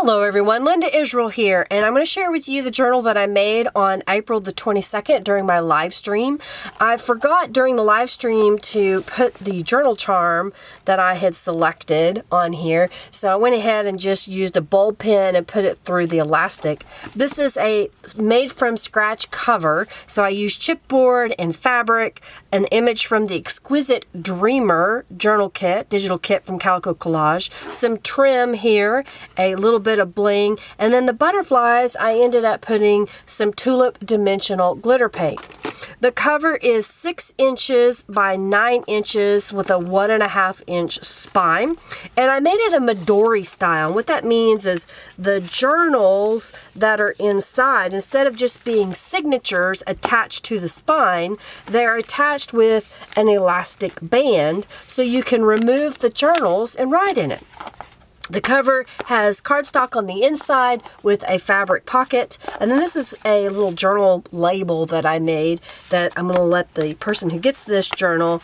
Hello everyone, Linda Israel here, and I'm going to share with you the journal that I made on April the 22nd during my live stream. I forgot during the live stream to put the journal charm that I had selected on here, so I went ahead and just used a ball pen and put it through the elastic. This is a made from scratch cover, so I used chipboard and fabric, an image from the Exquisite Dreamer journal kit, digital kit from Calico Collage, some trim here, a little bit of bling, and then the butterflies I ended up putting some tulip dimensional glitter paint. The cover is 6 inches by 9 inches with a 1.5 inch spine, and I made it a Midori style. And what that means is the journals that are inside, instead of just being signatures attached to the spine, they're attached with an elastic band so you can remove the journals and write in it. The cover has cardstock on the inside with a fabric pocket, and then this is a little journal label that I made that I'm going to let the person who gets this journal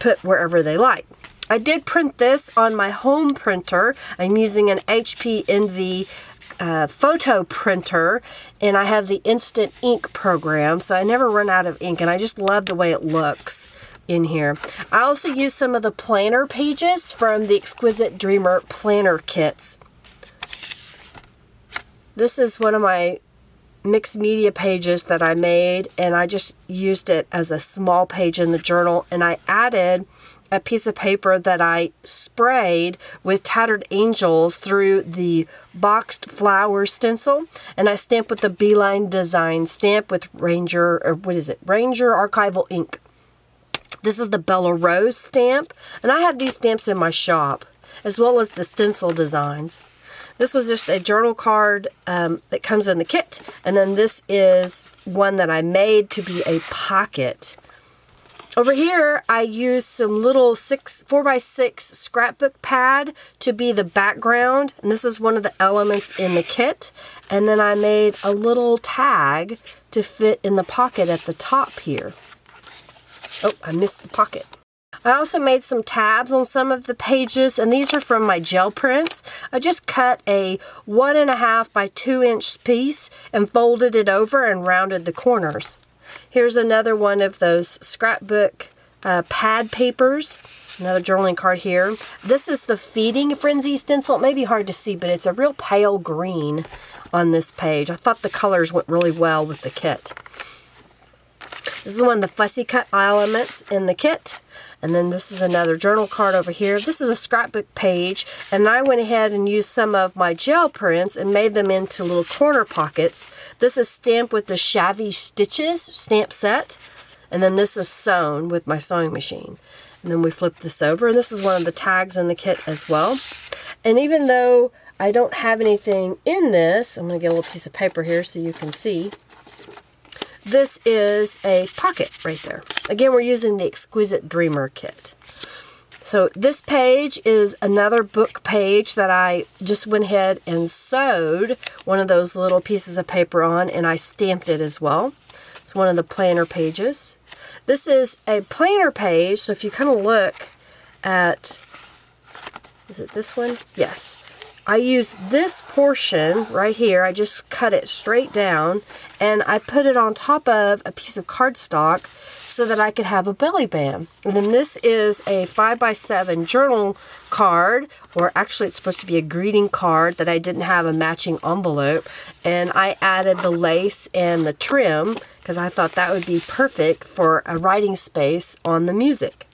put wherever they like. I did print this on my home printer. I'm using an HP Envy photo printer, and I have the instant ink program, so I never run out of ink, and I just love the way it looks in here. I also used some of the planner pages from the Exquisite Dreamer planner kits. This is one of my mixed media pages that I made, and I just used it as a small page in the journal, and I added a piece of paper that I sprayed with tattered angels through the boxed flower stencil, and I stamped with the Beeline Design stamp with Ranger Archival ink. This is the Bella Rose stamp, and I have these stamps in my shop, as well as the stencil designs. This was just a journal card that comes in the kit, and then this is one that I made to be a pocket. Over here, I used some little 4x6 scrapbook pad to be the background, and this is one of the elements in the kit. And then I made a little tag to fit in the pocket at the top here. Oh, I missed the pocket. I also made some tabs on some of the pages, and these are from my gel prints. I just cut a 1.5 by 2 inch piece and folded it over and rounded the corners. Here's another one of those scrapbook pad papers. Another journaling card here. This is the Feeding Frenzy stencil. It may be hard to see, but it's a real pale green on this page. I thought the colors went really well with the kit. This is one of the fussy cut elements in the kit. And then this is another journal card over here. This is a scrapbook page, and I went ahead and used some of my gel prints and made them into little corner pockets. This is stamped with the Shabby Stitches stamp set, and then this is sewn with my sewing machine. And then we flip this over, and this is one of the tags in the kit as well. And even though I don't have anything in this, I'm going to get a little piece of paper here so you can see. This is a pocket right there. Again, we're using the Exquisite Dreamer kit. So this page is another book page that I just went ahead and sewed one of those little pieces of paper on, and I stamped it as well. It's one of the planner pages. This is a planner page, so if you kind of look at, is it this one? Yes. I used this portion right here. I just cut it straight down, and I put it on top of a piece of cardstock so that I could have a belly band. And then this is a 5x7 journal card, or actually it's supposed to be a greeting card that I didn't have a matching envelope. And I added the lace and the trim because I thought that would be perfect for a writing space on the music.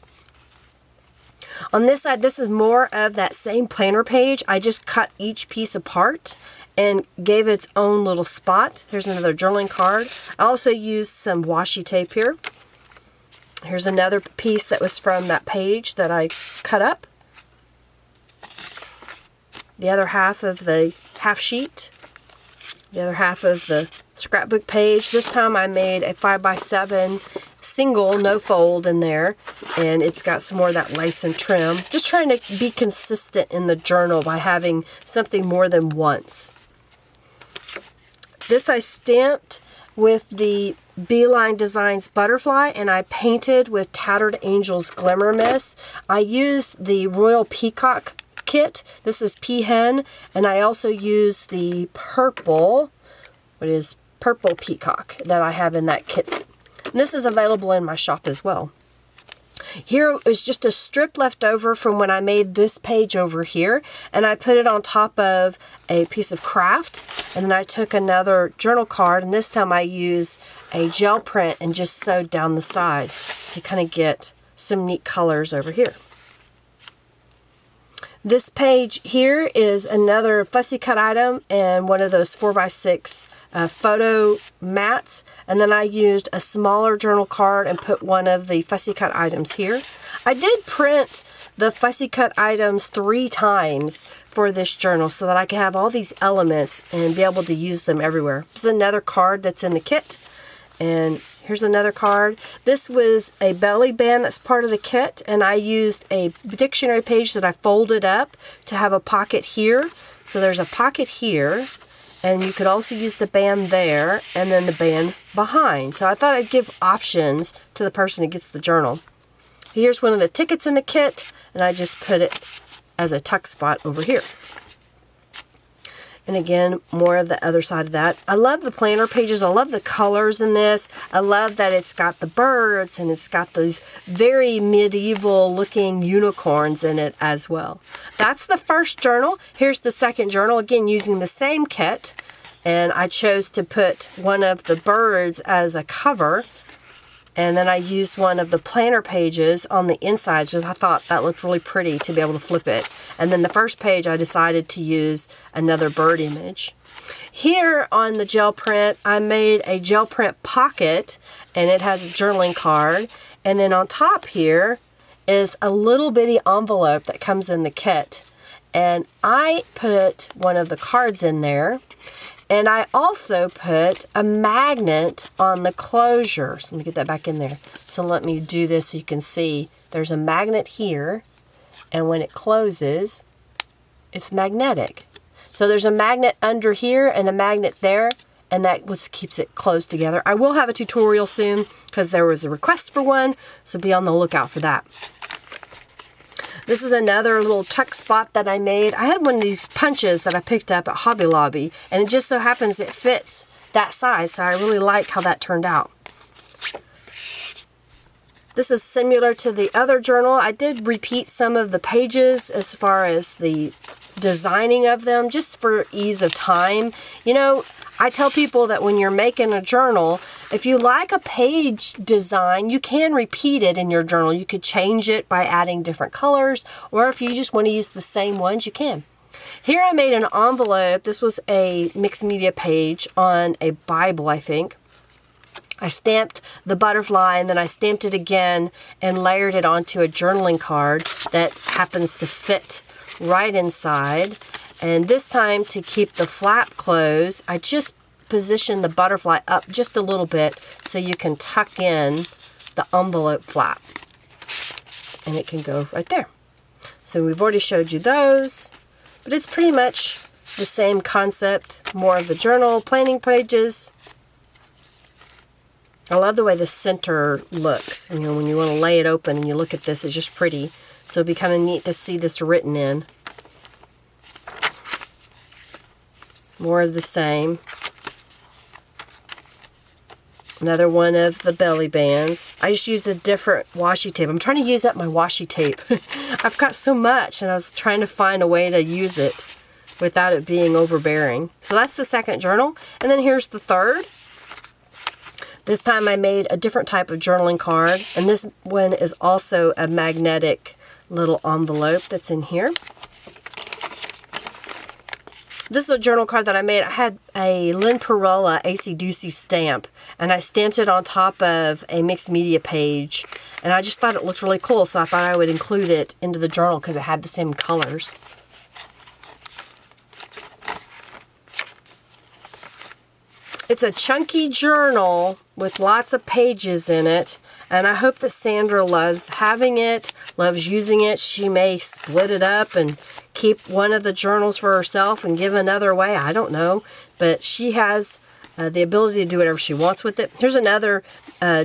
On this side, this is more of that same planner page. I just cut each piece apart and gave its own little spot. Here's another journaling card. I also used some washi tape here. Here's another piece that was from that page that I cut up. The other half of the half sheet. The other half of the scrapbook page. This time I made a 5x7 single, no fold in there, and it's got some more of that lace and trim. Just trying to be consistent in the journal by having something more than once. This I stamped with the Beeline Designs butterfly, and I painted with Tattered Angels Glimmer Mist. I used the Royal Peacock kit. This is Peahen, and I also use the purple, purple peacock that I have in that kit. And this is available in my shop as well. Here is just a strip left over from when I made this page over here, and I put it on top of a piece of craft, and then I took another journal card, and this time I used a gel print and just sewed down the side, so you kind of get some neat colors over here. This page here is another fussy cut item and one of those 4x6 photo mats, and then I used a smaller journal card and put one of the fussy cut items here. I did print the fussy cut items 3 times for this journal so that I can have all these elements and be able to use them everywhere. This is another card that's in the kit, and here's another card. This was a belly band that's part of the kit, and I used a dictionary page that I folded up to have a pocket here. So there's a pocket here, and you could also use the band there and then the band behind. So I thought I'd give options to the person who gets the journal. Here's one of the tickets in the kit, and I just put it as a tuck spot over here. And again, more of the other side of that. I love the planner pages. I love the colors in this. I love that it's got the birds and it's got those very medieval looking unicorns in it as well. That's the first journal. Here's the second journal, again using the same kit. And I chose to put one of the birds as a cover. And then I used one of the planner pages on the inside because I thought that looked really pretty to be able to flip it. And then the first page I decided to use another bird image. Here on the gel print, I made a gel print pocket, and it has a journaling card. And then on top here is a little bitty envelope that comes in the kit. And I put one of the cards in there. And I also put a magnet on the closure. So let me get that back in there. So let me do this so you can see. There's a magnet here, and when it closes, it's magnetic. So there's a magnet under here and a magnet there, and that what keeps it closed together. I will have a tutorial soon because there was a request for one, so be on the lookout for that. This is another little tuck spot that I made. I had one of these punches that I picked up at Hobby Lobby, and it just so happens it fits that size, so I really like how that turned out. This is similar to the other journal. I did repeat some of the pages as far as the designing of them, just for ease of time. You know, I tell people that when you're making a journal, if you like a page design, you can repeat it in your journal. You could change it by adding different colors, or if you just want to use the same ones, you can. Here I made an envelope. This was a mixed media page on a Bible, I think. I stamped the butterfly, and then I stamped it again and layered it onto a journaling card that happens to fit right inside. And this time, to keep the flap closed, I just position the butterfly up just a little bit so you can tuck in the envelope flap, and it can go right there. So we've already showed you those, but it's pretty much the same concept. More of the journal planning pages. I love the way the center looks. You know, when you want to lay it open and you look at this, it's just pretty. So it'd be kind of neat to see this written in. More of the same. Another one of the belly bands. I just used a different washi tape. I'm trying to use up my washi tape. I've got so much, and I was trying to find a way to use it without it being overbearing. So that's the second journal. And then here's the third. This time I made a different type of journaling card, and this one is also a magnetic little envelope that's in here. This is a journal card that I made. I had a Lynn Perella AC Doocy stamp, and I stamped it on top of a mixed media page, and I just thought it looked really cool, so I thought I would include it into the journal because it had the same colors. It's a chunky journal with lots of pages in it, and I hope that Sandra loves having it, loves using it. She may split it up and keep one of the journals for herself and give another away. I don't know, but she has the ability to do whatever she wants with it. Here's another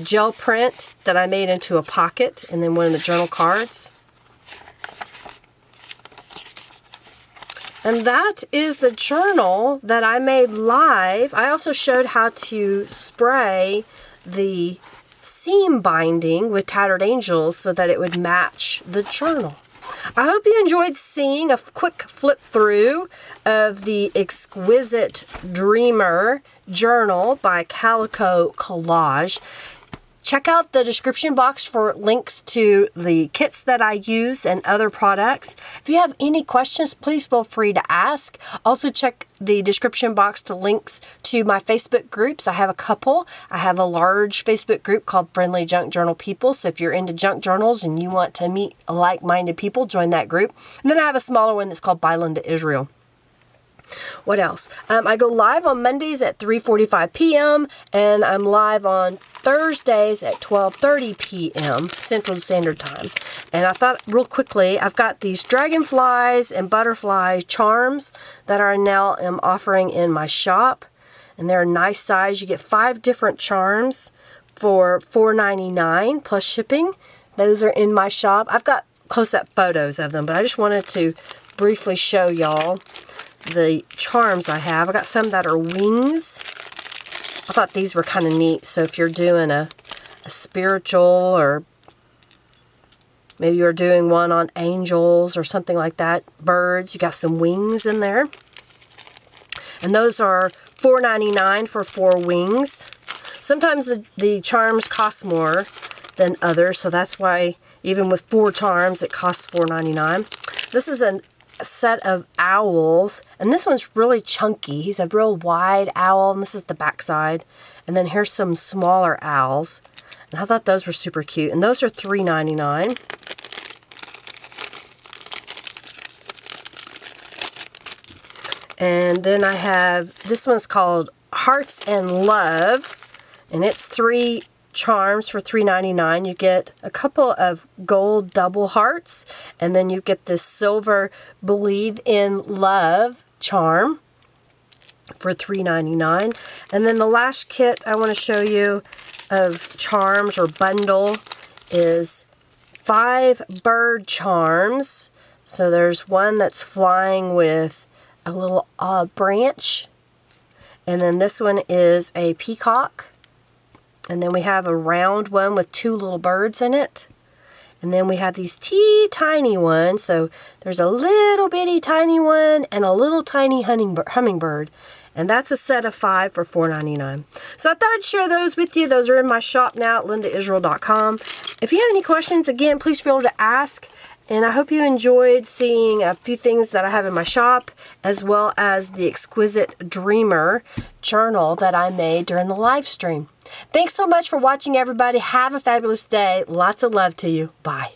gel print that I made into a pocket, and then one of the journal cards. And that is the journal that I made live. I also showed how to spray the seam binding with Tattered Angels so that it would match the journal. I hope you enjoyed seeing a quick flip through of the Exquisite Dreamer journal by Calico Collage. Check out the description box for links to the kits that I use and other products. If you have any questions, please feel free to ask. Also check the description box to links to my Facebook groups. I have a couple. I have a large Facebook group called Friendly Junk Journal People. So if you're into junk journals and you want to meet like-minded people, join that group. And then I have a smaller one that's called By Linda Israel. What else? I go live on Mondays at 3:45 p.m. and I'm live on Thursdays at 12:30 p.m. Central Standard Time. And I thought real quickly, I've got these dragonflies and butterfly charms that I now am offering in my shop. And they're a nice size. You get 5 different charms for $4.99 plus shipping. Those are in my shop. I've got close-up photos of them, but I just wanted to briefly show y'all the charms I have. I got some that are wings. I thought these were kind of neat. So if you're doing a spiritual, or maybe you're doing one on angels or something like that, birds, you got some wings in there. And those are $4.99 for 4 wings. Sometimes the charms cost more than others, so that's why even with 4 charms it costs $4.99. This is a set of owls, and this one's really chunky. He's a real wide owl, and this is the back side. And then here's some smaller owls, and I thought those were super cute, and those are $3.99. And then I have, this one's called Hearts and Love, and it's 3 charms for $3.99. You get a couple of gold double hearts, and then you get this silver Believe in Love charm for $3.99. And then the last kit I want to show you of charms or bundle is 5 bird charms. So there's one that's flying with a little branch, and then this one is a peacock. And then we have a round one with 2 little birds in it. And then we have these tiny ones. So there's a little bitty tiny one and a little tiny hummingbird. And that's a set of 5 for $4.99. So I thought I'd share those with you. Those are in my shop now at lindaisrael.com. If you have any questions, again, please feel free to ask. And I hope you enjoyed seeing a few things that I have in my shop, as well as the Exquisite Dreamer journal that I made during the live stream. Thanks so much for watching, everybody. Have a fabulous day. Lots of love to you. Bye.